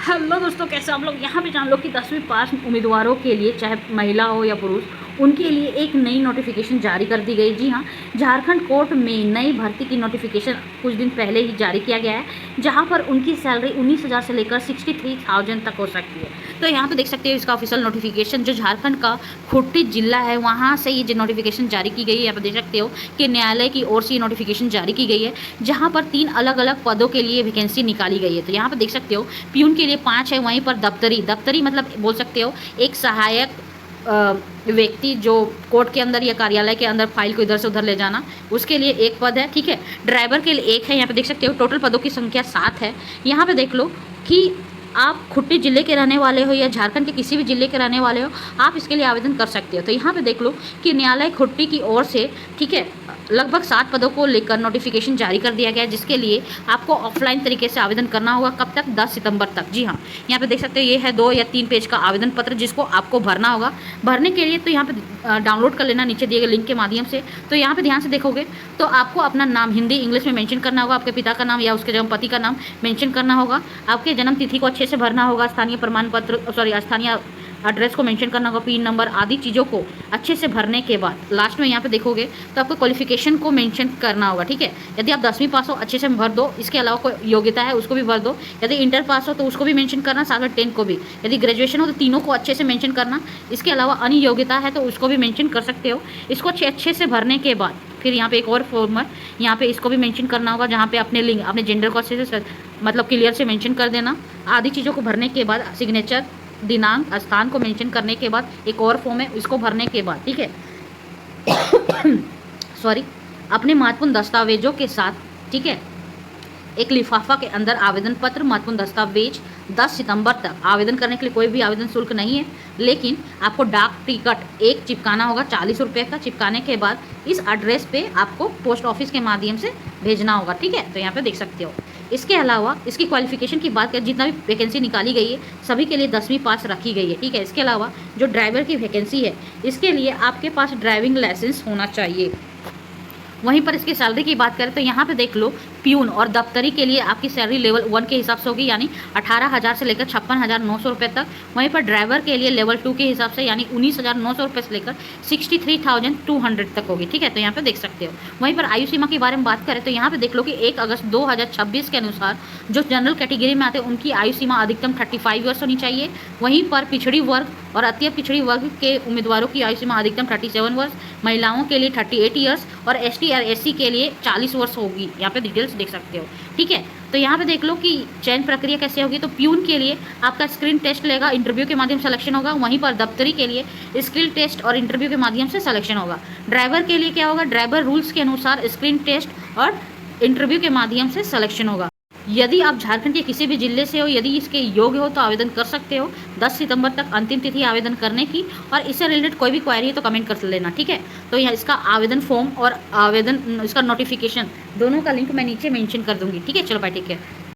Hello दोस्तों, कैसे हम लोग यहाँ पे जान लो कि 10वीं पास उम्मीदवारों के लिए, चाहे महिला हो या पुरुष, उनके लिए एक नई नोटिफिकेशन जारी कर दी गई। जी हाँ, झारखंड कोर्ट में नई भर्ती की नोटिफिकेशन कुछ दिन पहले ही जारी किया गया है, जहाँ पर उनकी सैलरी 19,000 से लेकर 63,000 तक हो सकती है। तो यहाँ पे देख सकते हो इसका ऑफिशियल नोटिफिकेशन जो झारखंड का खूंटी जिला है वहाँ से ये नोटिफिकेशन जारी की गई है। यहाँ पे देख सकते हो कि न्यायालय की ओर से ये नोटिफिकेशन जारी की गई है, जहाँ पर 3 अलग अलग पदों के लिए वैकेंसी निकाली गई है। तो यहाँ पे देख सकते हो प्यून के लिए 5 है, वहीं पर दफ्तरी मतलब बोल सकते हो एक सहायक व्यक्ति जो कोर्ट के अंदर या कार्यालय के अंदर फाइल को इधर से उधर ले जाना, उसके लिए 1 पद है। ठीक है, ड्राइवर के लिए 1 है। यहाँ पे देख सकते हो टोटल पदों की संख्या 7 है। यहाँ पे देख लो कि आप खूंटी जिले के रहने वाले हो या झारखंड के किसी भी जिले के रहने वाले हो, आप इसके लिए आवेदन कर सकते हो। तो यहाँ पे देख लो कि न्यायालय खूंटी की ओर से, ठीक है, लगभग 7 पदों को लेकर नोटिफिकेशन जारी कर दिया गया है, जिसके लिए आपको ऑफलाइन तरीके से आवेदन करना होगा। कब तक? 10 सितंबर तक। जी हाँ, यहाँ पे देख सकते हो ये है 2 या 3 पेज का आवेदन पत्र, जिसको आपको भरना होगा। भरने के लिए तो यहाँ पे डाउनलोड कर लेना नीचे दिए गए लिंक के माध्यम से। तो यहाँ पे ध्यान से देखोगे तो आपको अपना नाम हिंदी इंग्लिश में मेंशन करना होगा, आपके पिता का नाम या उसके जन्म पति का नाम मेंशन करना होगा, आपके जन्म तिथि को अच्छे से भरना होगा, स्थानीय प्रमाण पत्र स्थानीय एड्रेस को मेंशन करना होगा, पिन नंबर आदि चीज़ों को अच्छे से भरने के बाद लास्ट में यहाँ पे देखोगे तो आपको क्वालिफिकेशन को मेंशन करना होगा। ठीक है, यदि आप 10वीं पास हो अच्छे से भर दो, इसके अलावा कोई योग्यता है उसको भी भर दो। यदि इंटर पास हो तो उसको भी मेंशन करना, साथ में 10 को भी। यदि ग्रेजुएशन हो तो तीनों को अच्छे से मेंशन करना। इसके अलावा अन्य योग्यता है तो उसको भी मेंशन कर सकते हो। इसको अच्छे से भरने के बाद फिर यहाँ पे एक और फॉर्म है, यहाँ पे इसको भी मेंशन करना होगा, जहाँ पे अपने लिंग अपने जेंडर को अच्छे से मतलब क्लियर से मेंशन कर देना। आदि चीज़ों को भरने के बाद सिग्नेचर, दिनांक, स्थान को मेंशन करने के बाद एक और फॉर्म है, इसको भरने के बाद, ठीक है, सॉरी, अपने महत्वपूर्ण दस्तावेजों के साथ, ठीक है, एक लिफाफा के अंदर आवेदन पत्र, महत्वपूर्ण दस्तावेज 10 सितंबर तक। आवेदन करने के लिए कोई भी आवेदन शुल्क नहीं है, लेकिन आपको डाक टिकट एक चिपकाना होगा 40 रुपये का। चिपकाने के बाद इस एड्रेस पे आपको पोस्ट ऑफिस के माध्यम से भेजना होगा। ठीक है, तो यहाँ पे देख सकते हो। इसके अलावा इसकी क्वालिफिकेशन की बात करें, जितना भी वैकेंसी निकाली गई है सभी के लिए 10वीं पास रखी गई है। ठीक है, इसके अलावा जो ड्राइवर की वैकेंसी है, इसके लिए आपके पास ड्राइविंग लाइसेंस होना चाहिए। वहीं पर इसकी सैलरी की बात करें तो यहाँ पे देख लो प्यून और दफ्तरी के लिए आपकी सैलरी लेवल 1 के हिसाब से होगी, यानी 18,000 से लेकर 56,900 रुपये तक। वहीं पर ड्राइवर के लिए लेवल 2 के हिसाब से यानी 19,900 रुपये से लेकर 63,200 तक होगी। ठीक है, तो यहाँ पे देख सकते हो। वहीं पर आयु सीमा के बारे में बात करें तो यहाँ पे देख लो कि 1 अगस्त 2026 के अनुसार जो जनरल कैटेगरी में आते हैं उनकी आयु सीमा अधिकतम 35 ईयर्स होनी चाहिए। वहीं पर पिछड़ी वर्ग और अति पिछड़ी वर्ग के उम्मीदवारों की आयु सीमा अधिकतम 37 वर्ष, महिलाओं के लिए 38 ईयर्स और ST और SC के लिए 40 वर्ष होगी। यहाँ पे डिटेल्स देख सकते हो। ठीक है, तो यहाँ पे देख लो कि चयन प्रक्रिया कैसे होगी। तो प्यून के लिए आपका स्क्रीन टेस्ट लेगा, इंटरव्यू के माध्यम से सिलेक्शन होगा। वहीं पर दफ्तरी के लिए स्किल टेस्ट और इंटरव्यू के माध्यम से सिलेक्शन होगा। ड्राइवर के लिए क्या होगा? ड्राइवर रूल्स के अनुसार स्क्रीन टेस्ट और इंटरव्यू के माध्यम से सिलेक्शन होगा। यदि आप झारखंड के किसी भी जिले से हो, यदि इसके योग्य हो तो आवेदन कर सकते हो। 10 सितंबर तक अंतिम तिथि आवेदन करने की। और इससे रिलेटेड कोई भी क्वेरी है तो कमेंट कर लेना। ठीक है, तो यहाँ इसका आवेदन फॉर्म और आवेदन इसका नोटिफिकेशन दोनों का लिंक मैं नीचे मेंशन कर दूंगी। ठीक है, चलो भाई, ठीक है।